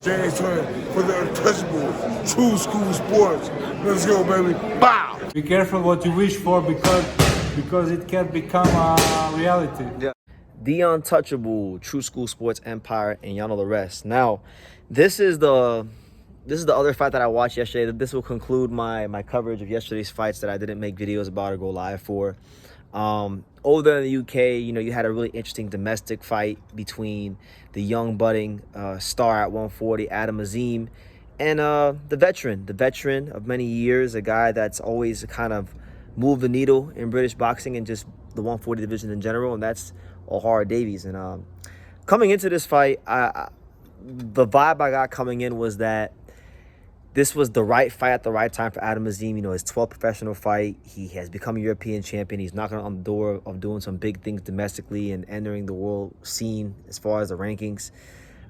James Twin for the untouchable true school sports. Let's go, baby. Bow! Be careful what you wish for because it can become a reality. Yeah. The untouchable true school sports empire, and y'all know the rest. Now, this is the other fight that I watched yesterday. This will conclude my coverage of yesterday's fights that I didn't make videos about or go live for. Over there in the UK, you had a really interesting domestic fight between the young budding star at 140, Adam Azim, and the veteran of many years, a guy that's always kind of moved the needle in British boxing and just the 140 division in general, and that's Ohara Davies. And coming into this fight, the vibe I got coming in was that this was the right fight at the right time for Adam Azim. His 12th professional fight. He has become a European champion. He's knocking on the door of doing some big things domestically and entering the world scene as far as the rankings.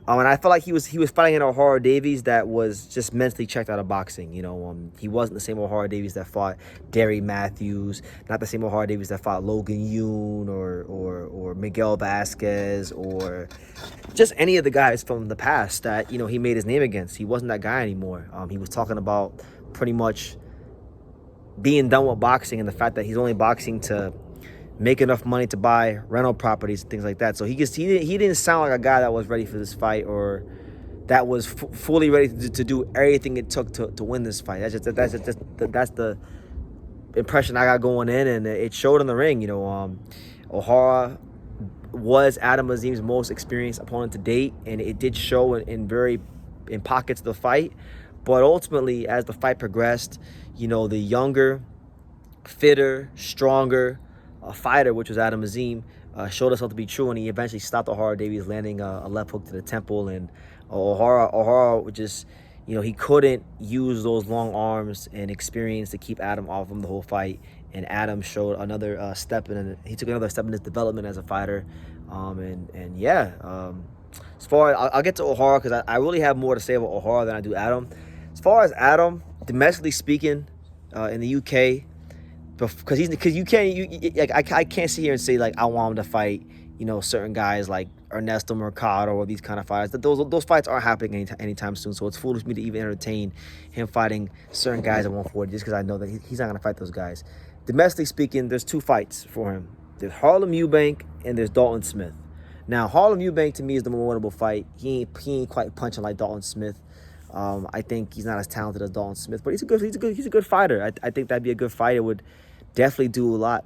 And I felt like he was fighting an Ohara Davies that was just mentally checked out of boxing. He wasn't the same Ohara Davies that fought Derry Matthews, not the same Ohara Davies that fought Logan Yoon or Miguel Vasquez or just any of the guys from the past that he made his name against. He wasn't that guy anymore. He was talking about pretty much being done with boxing and the fact that he's only boxing to make enough money to buy rental properties and things like that. So he didn't sound like a guy that was ready for this fight or that was fully ready to do everything it took to win this fight. That's the impression I got going in, and it showed in the ring. Ohara was Adam Azim's most experienced opponent to date, and it did show in pockets of the fight. But ultimately, as the fight progressed, the younger, fitter, stronger fighter, which was Adam Azim, showed himself to be true, and he eventually stopped Ohara Davies, landing a left hook to the temple. And Ohara just, he couldn't use those long arms and experience to keep Adam off him the whole fight. And Adam showed another he took another step in his development as a fighter. As far as I'll get to Ohara because I really have more to say about Ohara than I do Adam. As far as Adam, domestically speaking, in the UK. Because I can't sit here and say like I want him to fight certain guys like Ernesto Mercado or these kind of fights. Those fights aren't happening anytime soon. So it's foolish for me to even entertain him fighting certain guys at 140 just because I know that he's not gonna fight those guys. Domestically speaking, there's two fights for him. There's Harlem Eubank and there's Dalton Smith. Now Harlem Eubank to me is the more winnable fight. He ain't quite punching like Dalton Smith. I think he's not as talented as Dalton Smith, but he's a good fighter. I think that'd be a good fight. It would definitely do a lot.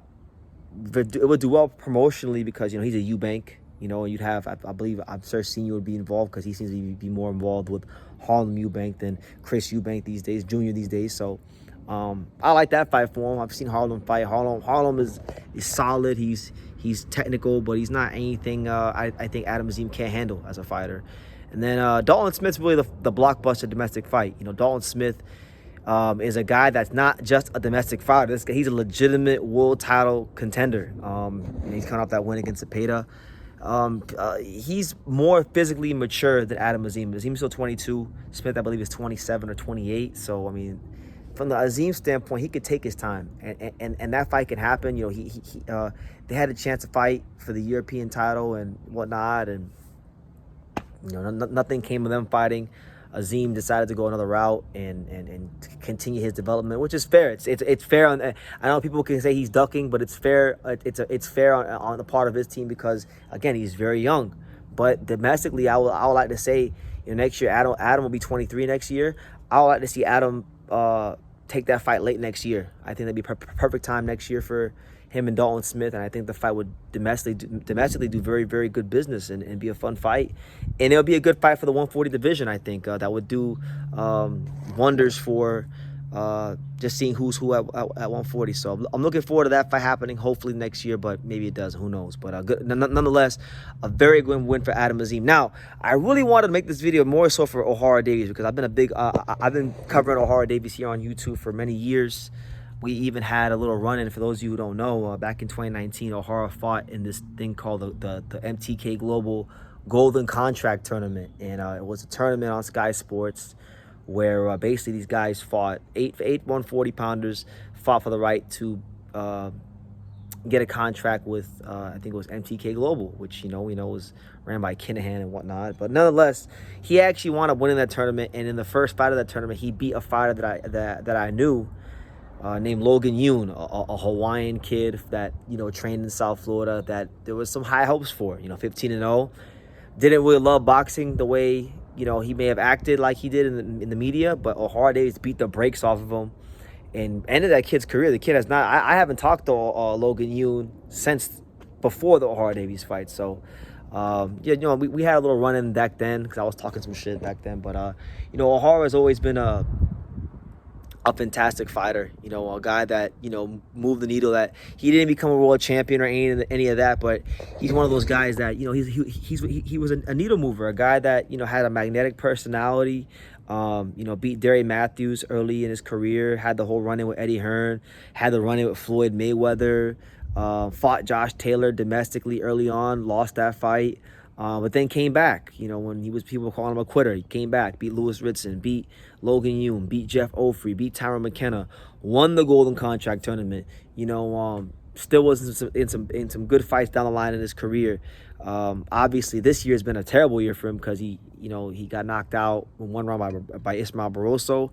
It would do well promotionally because he's a Eubank. And you'd have I believe Sir Senior would be involved because he seems to be more involved with Harlem Eubank than Chris Eubank these days, Junior these days. So I like that fight for him. I've seen Harlem fight. Harlem is solid. He's technical, but he's not anything I think Adam Azim can't handle as a fighter. And then Dalton Smith's really the blockbuster domestic fight. Dalton Smith is a guy that's not just a domestic fighter. He's a legitimate world title contender. And he's coming off that win against Zepeda. He's more physically mature than Adam Azim. Azim's still 22. Smith, I believe, is 27 or 28. So, from the Azim standpoint, he could take his time. And that fight could happen. They had a chance to fight for the European title and whatnot. And, nothing came of them fighting. Azim decided to go another route and continue his development, which is fair. It's fair. I know people can say he's ducking, but it's fair. It's fair on the part of his team because again he's very young. But domestically, I would like to say next year Adam will be 23 next year. I would like to see Adam take that fight late next year. I think that'd be perfect time next year for him and Dalton Smith, and I think the fight would domestically do very, very good business and be a fun fight. And it'll be a good fight for the 140 division, I think. That would do wonders for just seeing who's who at 140. So I'm looking forward to that fight happening hopefully next year, but maybe it does. Who knows? But nonetheless, a very good win for Adam Azim. Now, I really wanted to make this video more so for Ohara Davies because I've been covering Ohara Davies here on YouTube for many years. We even had a little run-in, for those of you who don't know, back in 2019, Ohara fought in this thing called the MTK Global Golden Contract Tournament. And it was a tournament on Sky Sports where basically these guys fought, eight 140-pounders fought for the right to get a contract with I think it was MTK Global, which we know was ran by Kinahan and whatnot. But nonetheless, he actually wound up winning that tournament, and in the first fight of that tournament, he beat a fighter that I knew named Logan Yoon, a Hawaiian kid that trained in South Florida, that there was some high hopes for. 15-0, didn't really love boxing the way he may have acted like he did in the media, but Ohara Davies beat the brakes off of him and ended that kid's career. The kid has not. I haven't talked to Logan Yoon since before the Ohara Davies fight. So, we had a little run-in back then because I was talking some shit back then. But Ohara has always been a fantastic fighter. A guy that moved the needle. That he didn't become a world champion or any of that, but he's one of those guys that he was a needle mover. A guy that had a magnetic personality. Beat Derry Matthews early in his career, had the whole run-in with Eddie Hearn, had the run-in with Floyd Mayweather, fought Josh Taylor domestically early on, lost that fight, but then came back. When people were calling him a quitter, he came back, beat Lewis Ritson, beat Logan Yoon, beat Jeff Ofrey, beat Tyron McKenna, won the Golden Contract tournament. Still was in some good fights down the line in his career. Obviously, this year has been a terrible year for him because he got knocked out in one round by Ismael Barroso,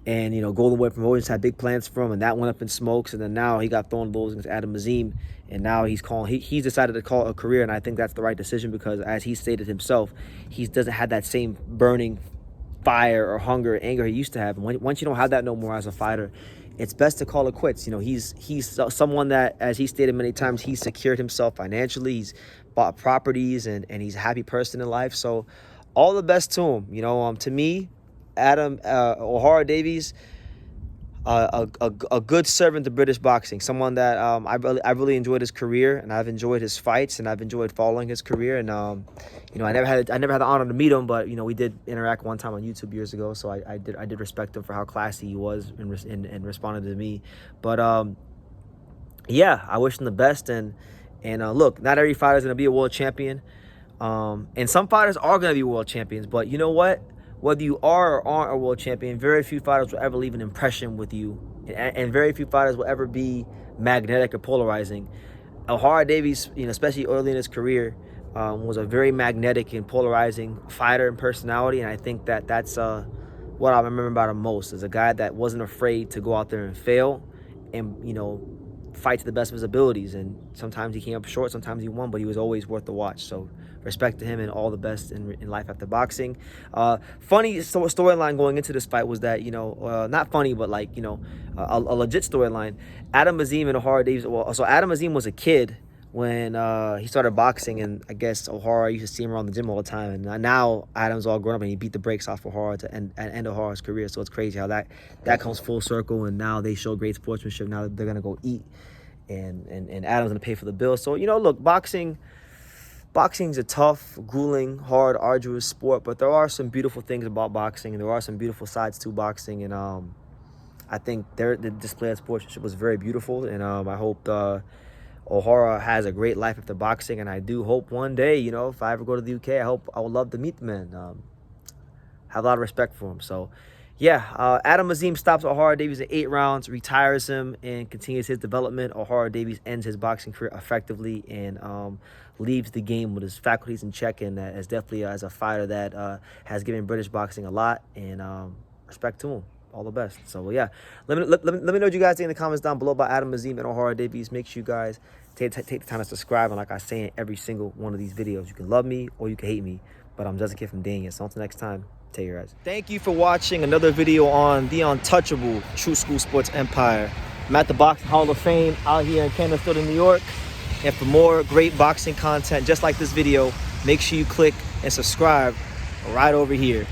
and Golden Boy Promotions had big plans for him, and that went up in smokes. And then now he got thrown blows against Adam Azim, and now he's decided to call it a career, and I think that's the right decision because, as he stated himself, he doesn't have that same burning fire or hunger or anger he used to have. And once you don't have that no more as a fighter, it's best to call it quits. He's someone that, as he stated many times, he's secured himself financially. He's bought properties, and he's a happy person in life. So all the best to him. To me, Ohara Davies, a good servant to British boxing. Someone that I really enjoyed his career, and I've enjoyed his fights, and I've enjoyed following his career. And I never had the honor to meet him, but we did interact one time on YouTube years ago. So I did respect him for how classy he was and responded to me. But I wish him the best. And look, not every fighter is gonna be a world champion. And some fighters are gonna be world champions. But you know what? Whether you are or aren't a world champion, very few fighters will ever leave an impression with you, and very few fighters will ever be magnetic or polarizing. Ohara Davies, especially early in his career, was a very magnetic and polarizing fighter and personality, and I think that's what I remember about him most, is a guy that wasn't afraid to go out there and fail, and fight to the best of his abilities. And sometimes he came up short, sometimes he won, but he was always worth the watch. So respect to him, and all the best in life after boxing. Funny storyline going into this fight was that, not funny, but like, a legit storyline. Adam Azim and Ohara Davies. So Adam Azim was a kid when he started boxing, and I guess Ohara used to see him around the gym all the time. And now Adam's all grown up, and he beat the brakes off Ohara to end Ohara's career. So it's crazy how that comes full circle, and now they show great sportsmanship. Now they're gonna go eat, and Adam's gonna pay for the bill. So look, boxing's a tough, grueling, hard, arduous sport, but there are some beautiful things about boxing, and there are some beautiful sides to boxing, and I think the display of sportsmanship was very beautiful, and I hope Ohara has a great life after boxing, and I do hope one day, if I ever go to the UK, I would love to meet the man. Have a lot of respect for him. So Adam Azim stops Ohara Davies at 8 rounds, retires him, and continues his development. Ohara Davies ends his boxing career effectively, and leaves the game with his faculties in check, and as definitely as a fighter that has given British boxing a lot, and respect to him. All the best. So let me know what you guys think in the comments down below about Adam Azim and Ohara Davies. Make sure you guys take the time to subscribe, and like I say in every single one of these videos, you can love me or you can hate me, but I'm just a kid from Daniel. So until next time, take care, guys. Thank you for watching another video on the untouchable True School Sports Empire. I'm at the Boxing Hall of Fame out here in Canterbury, New York. And for more great boxing content just like this video, make sure you click and subscribe right over here.